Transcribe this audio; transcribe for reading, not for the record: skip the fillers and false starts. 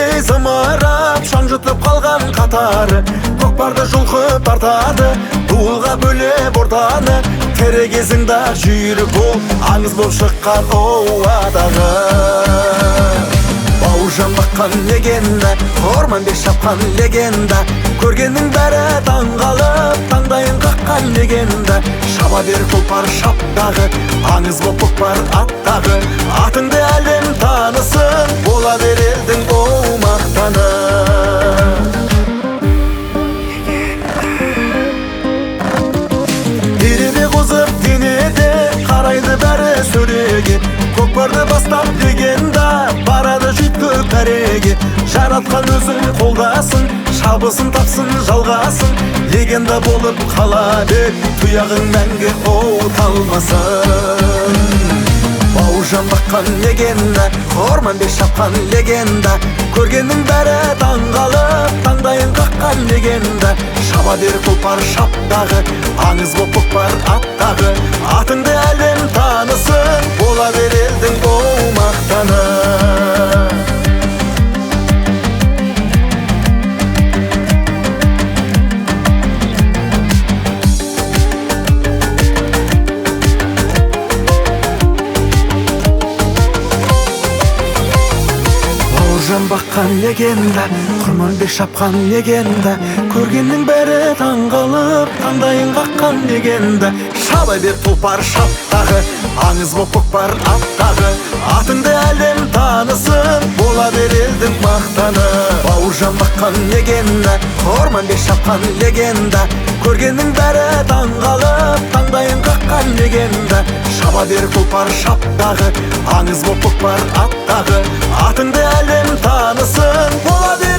Өлгендей зымырап шаң жұтып қалған қатары, көкпарды жұлқып тартады, дуылға бөлеп ортаны. Керек кезіңда жүйрік бол, аңыз болып шыққан ауадағы. Бауыржан баққан легенда, Орманбек шапқан легенда, көргеннің бәрі таңғалып, таңдайын қаққан легенда. Шаба бер тұлпар шаптағы, аңыз боп көкпар аттағы. Атыңды әлем танысын, бола бер елдің оу мақтаны. Береде қозып денеде, қарайды бәрі сөреге. Көкпарды бастап легенда, барады жүйткіп пәреге. Жаратқан өзің қолдасын, шабысын тапсын жалғасын. Легенда болып қала бер, тұяғың мәңгі оу талмасын. Бауыржан баққан легенда, Орманбек шапқан легенда, көргеннің бәрі таңғалып, таңдайын қаққан легенда. Шаба бер тұлпар шаптағы, аңыз боп көкпар аттағы. Атыңды әлем танысын, бола бер елдің оу мақтаны. Бауыржан баққан легенда, Орманбек шапқан легенда, көргеннің бәрі таңғалып, таңдайын қаққан легенда. Шаба бер тұлпар шаптағы, аңыз боп көкпар аттағы. Атыңды әлем танысын, бола бер елдің мақтаны. Бауыржан баққан легенда, Орманбек шапқан легенда, көргеннің бәрі таңғалып, таңдайын қаққан легенда. Шаба бер тұлпар шаптағы, аңыз боп көкпар аттағы. Атыңды әлем танысын, бола бер